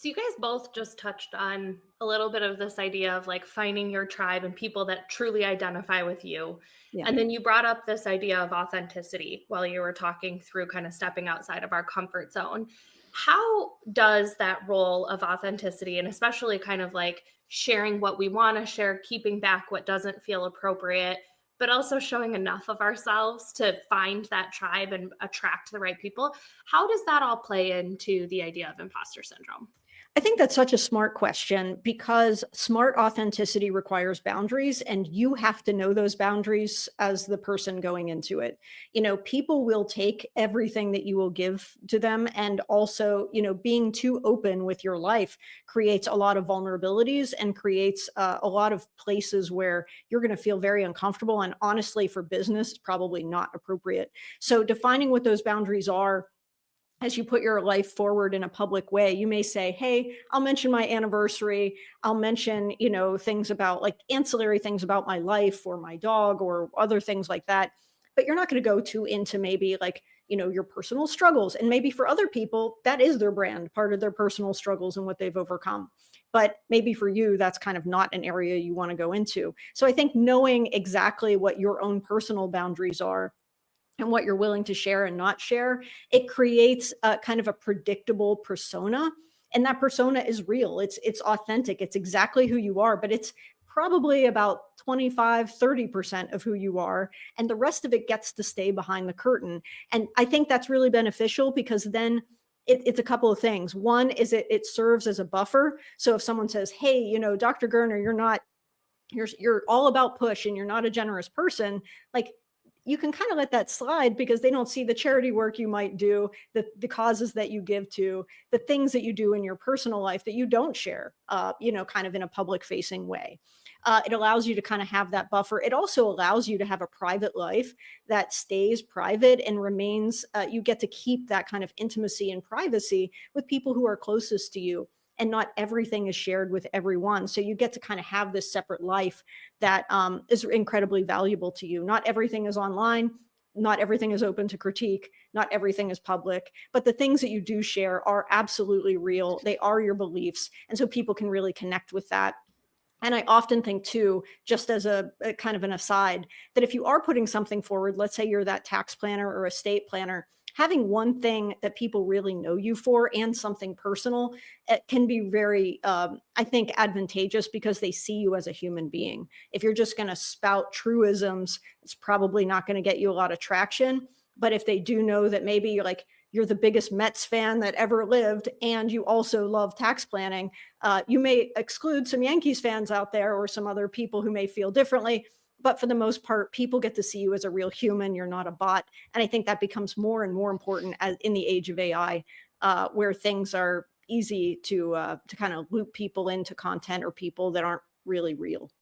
So you guys both just touched on a little bit of this idea of like finding your tribe and people that truly identify with you. Yeah. And then you brought up this idea of authenticity while you were talking through kind of stepping outside of our comfort zone. How does that role of authenticity and especially kind of like sharing what we want to share, keeping back what doesn't feel appropriate, but also showing enough of ourselves to find that tribe and attract the right people? How does that all play into the idea of imposter syndrome? I think that's such a smart question because smart authenticity requires boundaries, and you have to know those boundaries as the person going into it. People will take everything that you will give to them. And also, being too open with your life creates a lot of vulnerabilities and creates a lot of places where you're going to feel very uncomfortable. And honestly, for business, it's probably not appropriate. So, defining what those boundaries are as you put your life forward in a public way, you may say, hey, I'll mention my anniversary. I'll mention, things about like ancillary things about my life or my dog or other things like that. But you're not going to go too into maybe like, your personal struggles. And maybe for other people, that is their brand, part of their personal struggles and what they've overcome. But maybe for you, that's kind of not an area you want to go into. So I think knowing exactly what your own personal boundaries are and what you're willing to share and not share, it creates a kind of a predictable persona. And that persona is real. It's authentic. It's exactly who you are, but it's probably about 25-30% of who you are. And the rest of it gets to stay behind the curtain. And I think that's really beneficial because then it's a couple of things. One is it serves as a buffer. So if someone says, hey, Dr. Gurner, you're all about push and you're not a generous person, like you can kind of let that slide because they don't see the charity work you might do, the causes that you give to, the things that you do in your personal life that you don't share, kind of in a public facing way. It allows you to kind of have that buffer. It also allows you to have a private life that stays private and remains, you get to keep that kind of intimacy and privacy with people who are closest to you. And not everything is shared with everyone. So you get to kind of have this separate life that is incredibly valuable to you. Not everything is online. Not everything is open to critique. Not everything is public. But the things that you do share are absolutely real. They are your beliefs. And so people can really connect with that. And I often think too, just as a kind of an aside, that if you are putting something forward, let's say you're that tax planner or estate planner, having one thing that people really know you for and something personal, it can be very, I think, advantageous because they see you as a human being. If you're just going to spout truisms, it's probably not going to get you a lot of traction. But if they do know that maybe you're the biggest Mets fan that ever lived, and you also love tax planning, you may exclude some Yankees fans out there or some other people who may feel differently. But for the most part, people get to see you as a real human. You're not a bot. And I think that becomes more and more important as in the age of AI, where things are easy to kind of loop people into content or people that aren't really real.